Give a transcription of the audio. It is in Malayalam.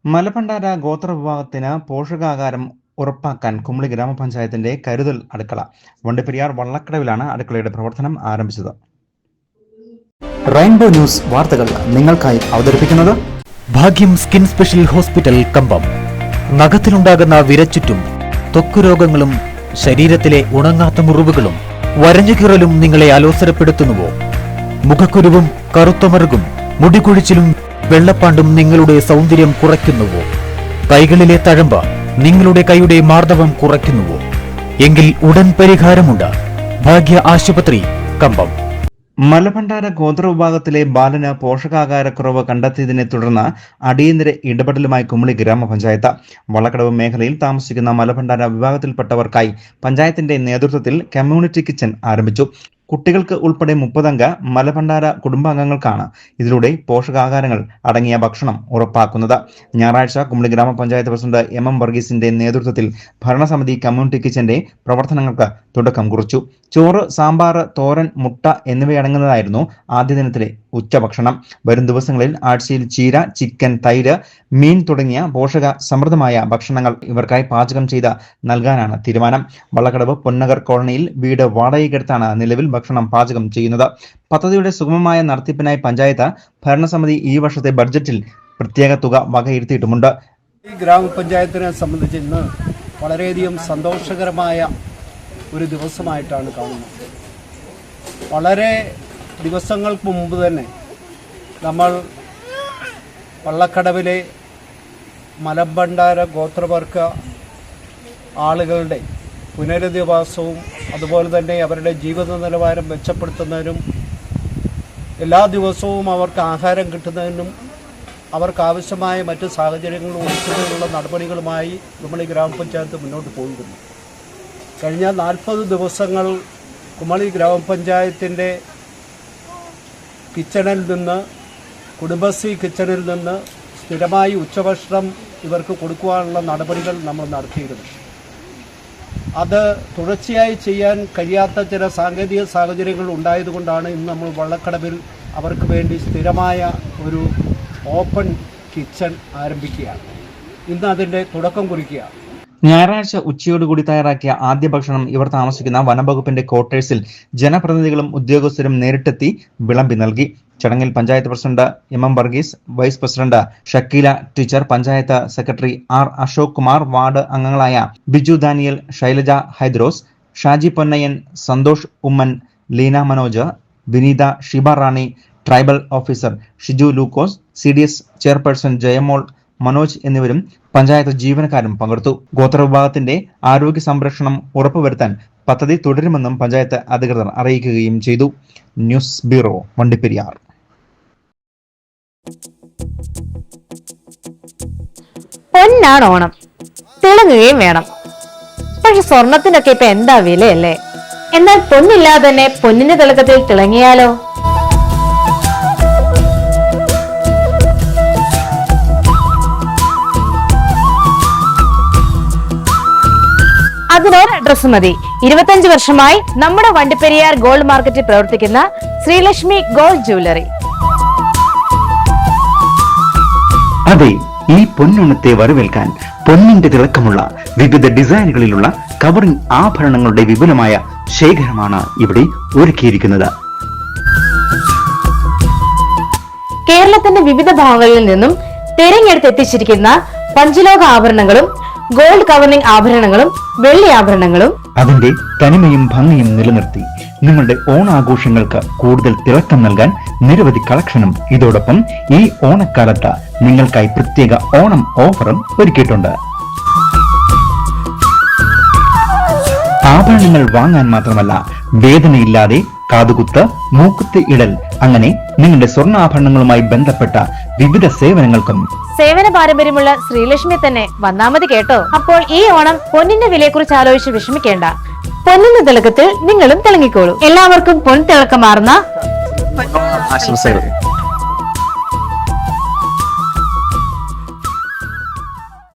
മലബണ്ടാര ഗോത്രവിഭാഗത്തിന് പോഷകാഹാരം ഉറപ്പാക്കാൻ കുമളി ഗ്രാമപഞ്ചായത്തിന്റെ കരുതൽ അടുക്കള വണ്ടിപ്പെരിയാർ വള്ളക്കടവിലാണ് അടുക്കളയുടെ പ്രവർത്തനം ആരംഭിച്ചത്. റെയിൻബോ ന്യൂസ് വാർത്തകൾ നിങ്ങൾക്കായി അവതരിപ്പിക്കുന്നത് ഭാഗ്യം സ്കിൻ സ്പെഷ്യൽ ഹോസ്പിറ്റൽ കമ്പം. നഖത്തിലുണ്ടാകുന്ന വിരച്ചുറ്റും ത്വക്കുരോഗങ്ങളും ശരീരത്തിലെ ഉണങ്ങാത്ത മുറിവുകളും വരഞ്ഞുകീറലും നിങ്ങളെ അലോസരപ്പെടുത്തുന്നുവോ? മുഖക്കുരുവും കറുത്തമറുകും മുടികൊഴിച്ചിലും വെള്ളപ്പാണ്ടും നിങ്ങളുടെ സൗന്ദര്യം കുറയ്ക്കുന്നുവോ? കൈകളിലെ തഴമ്പ് നിങ്ങളുടെ കൈയുടെ മാർദ്ദവം കുറയ്ക്കുന്നുവോ? എങ്കിൽ ഉടൻ പരിഹാരമുണ്ട്. ഭാഗ്യ ആശുപത്രി കമ്പം. മലബണ്ടാര ഗോത്രവിഭാഗത്തിലെ ബാലന് പോഷകാഹാരക്കുറവ് കണ്ടെത്തിയതിനെ തുടർന്ന് അടിയന്തര ഇടപെടലുമായി കുമളി ഗ്രാമപഞ്ചായത്ത്. വള്ളക്കടവ് മേഖലയിൽ താമസിക്കുന്ന മലബണ്ടാര വിഭാഗത്തിൽപ്പെട്ടവർക്കായി പഞ്ചായത്തിന്റെ നേതൃത്വത്തിൽ കമ്മ്യൂണിറ്റി കിച്ചൺ ആരംഭിച്ചു. കുട്ടികൾക്ക് ഉൾപ്പെടെ 30 അംഗ മലബണ്ടാര കുടുംബാംഗങ്ങൾക്കാണ് ഇതിലൂടെ പോഷകാഹാരങ്ങൾ അടങ്ങിയ ഭക്ഷണം ഉറപ്പാക്കുന്നത്. ഞായറാഴ്ച കുമളി ഗ്രാമപഞ്ചായത്ത് പ്രസിഡന്റ് എം വർഗീസിന്റെ നേതൃത്വത്തിൽ ഭരണസമിതി കമ്മ്യൂണിറ്റി കിച്ചന്റെ പ്രവർത്തനങ്ങൾക്ക് തുടക്കം കുറിച്ചു. ചോറ്, സാമ്പാർ, തോരൻ, മുട്ട എന്നിവയടങ്ങുന്നതായിരുന്നു ആദ്യ ദിനത്തിലെ ഉച്ചഭക്ഷണം. വരും ദിവസങ്ങളിൽ ആഴ്ചയിൽ ചീര, ചിക്കൻ, തൈര്, മീൻ തുടങ്ങിയ പോഷക സമൃദ്ധമായ ഭക്ഷണങ്ങൾ ഇവർക്കായി പാചകം ചെയ്ത് നൽകാനാണ് തീരുമാനം. വള്ളക്കടവ് പൊന്നഗർ കോളനിയിൽ വീട് വാടകയ്ക്കെടുത്താണ് നിലവിൽ ഭക്ഷണം പാചകം ചെയ്യുന്നത്. പദ്ധതിയുടെ സുഗമമായ നടത്തിപ്പിനായി പഞ്ചായത്ത് ഭരണസമിതി ഈ വർഷത്തെ ബഡ്ജറ്റിൽ പ്രത്യേക തുക വകയിരുത്തിയിട്ടുമുണ്ട്. ഈ ഗ്രാമപഞ്ചായത്തിനെ സംബന്ധിച്ച് ഇന്ന് വളരെയധികം സന്തോഷകരമായ ഒരു ദിവസമായിട്ടാണ് കാണുന്നത്. വളരെ ദിവസങ്ങൾക്ക് മുമ്പ് തന്നെ നമ്മൾ വള്ളക്കടവിലെ മലബണ്ടാര ഗോത്രവർഗ ആളുകളുടെ പുനരധിവാസവും അതുപോലെ തന്നെ അവരുടെ ജീവിത നിലവാരം മെച്ചപ്പെടുത്തുന്നതിനും എല്ലാ ദിവസവും അവർക്ക് ആഹാരം കിട്ടുന്നതിനും അവർക്കാവശ്യമായ മറ്റ് സാഹചര്യങ്ങൾ ഒരുക്കുന്നതിനുള്ള നടപടികളുമായി കുമളി ഗ്രാമപഞ്ചായത്ത് മുന്നോട്ട് പോയിരുന്നു. കഴിഞ്ഞ 40 ദിവസങ്ങൾ കുമളി ഗ്രാമപഞ്ചായത്തിൻ്റെ കിച്ചണിൽ നിന്ന്, കുടുംബശ്രീ കിച്ചണിൽ നിന്ന് സ്ഥിരമായി ഉച്ചഭക്ഷണം ഇവർക്ക് കൊടുക്കുവാനുള്ള നടപടികൾ നമ്മൾ നടത്തിയിരുന്നു. അത് തുടർച്ചയായി ചെയ്യാൻ കഴിയാത്ത ചില സാങ്കേതിക സാഹചര്യങ്ങൾ ഉണ്ടായതുകൊണ്ടാണ് ഇന്ന് നമ്മൾ വള്ളക്കടവിൽ അവർക്ക് വേണ്ടി സ്ഥിരമായ ഒരു ഓപ്പൺ കിച്ചൺ ആരംഭിക്കുകയാണ്. ഇന്ന് അതിൻ്റെ തുടക്കം കുറിക്കുകയാണ്. ഞായറാഴ്ച ഉച്ചയോടുകൂടി തയ്യാറാക്കിയ ആദ്യ ഭക്ഷണം ഇവർ താമസിക്കുന്ന വനംവകുപ്പിന്റെ ക്വാർട്ടേഴ്സിൽ ജനപ്രതിനിധികളും ഉദ്യോഗസ്ഥരും നേരിട്ടെത്തി വിളമ്പി നൽകി. ചടങ്ങിൽ panchayat president M Varghese, vice president Shakeela teacher, panchayat secretary R Ashok Kumar, ward അംഗങ്ങളായ Biju Daniel, Shailaja Hydros, Shaji Ponnayyan, Santhosh Oommen, Leena Manoj, Vineetha, Shiba Rani, tribal officer Shiju Lukose, CDS chairperson Jayamol, Manoj എന്നിവരും പഞ്ചായത്ത് ജീവനക്കാരും പങ്കെടുത്തു. ഗോത്രവിഭാഗത്തിന്റെ ആരോഗ്യ സംരക്ഷണം ഉറപ്പുവരുത്താൻ പദ്ധതി തുടരുമെന്നും പഞ്ചായത്ത് അധികൃതർ അറിയിക്കുകയും ചെയ്തു. News bureau, Vandiperiyar. പൊന്നാണ് ഓണം, തിളങ്ങുകയും വേണം. പക്ഷെ സ്വർണത്തിനൊക്കെ ഇപ്പൊ എന്താ വിലയല്ലേ? എന്നാൽ പൊന്നില്ലാതെ തന്നെ പൊന്നിന്റെ തിളക്കത്തിൽ തിളങ്ങിയാലോ? അതിനൊരു അഡ്രസ് മതി. 25 വർഷമായി നമ്മുടെ വണ്ടിപ്പെരിയാർ ഗോൾഡ് മാർക്കറ്റിൽ പ്രവർത്തിക്കുന്ന ശ്രീലക്ഷ്മി ഗോൾഡ് ജ്വല്ലറി. അതെ, ഈ പൊന്നോണത്തെ വരവേൽക്കാൻ പൊന്നിന്റെ തിളക്കമുള്ള വിവിധ ഡിസൈനുകളിലുള്ള കവറിംഗ് ആഭരണങ്ങളുടെ വിപുലമായ ശേഖരമാണ് ഇവിടെ ഒരുക്കിയിരിക്കുന്നത്. കേരളത്തിന്റെ വിവിധ ഭാഗങ്ങളിൽ നിന്നും തിരഞ്ഞെടുത്തെത്തിച്ചിരിക്കുന്ന പഞ്ചലോക ആഭരണങ്ങളും ഗോൾഡ് കവറിംഗ് ആഭരണങ്ങളും വെള്ളി ആഭരണങ്ങളും അതിന്റെ തനിമയും ഭംഗിയും നിലനിർത്തി നിങ്ങളുടെ ഓണാഘോഷങ്ങൾക്ക് കൂടുതൽ തിളക്കം നൽകാൻ നിരവധി കളക്ഷനും ഇതോടൊപ്പം ഈ ഓണക്കാലത്ത് നിങ്ങൾക്കായി പ്രത്യേക ഓണം ഓഫറും ഒരുക്കിയിട്ടുണ്ട്. ആഭരണങ്ങൾ വാങ്ങാൻ മാത്രമല്ല, വേദനയില്ലാതെ കാതുകുത്ത്, മൂക്കുത്ത് ഇടൽ, അങ്ങനെ നിങ്ങളുടെ സ്വർണ്ണാഭരണങ്ങളുമായി ബന്ധപ്പെട്ട വിവിധ സേവനങ്ങൾക്കും സേവന പാരമ്പര്യമുള്ള ശ്രീലക്ഷ്മി തന്നെ വന്നാമതി കേട്ടോ. അപ്പോൾ ഈ ഓണം പൊന്നിന്റെ വിലയെക്കുറിച്ച് ആലോചിച്ച് വിഷമിക്കേണ്ട. പൊന്നിന്റെ തിളക്കത്തിൽ നിങ്ങളും തിളങ്ങിക്കോളൂ. എല്ലാവർക്കും പൊൻ തിളക്കമാർന്ന ആശംസകൾ.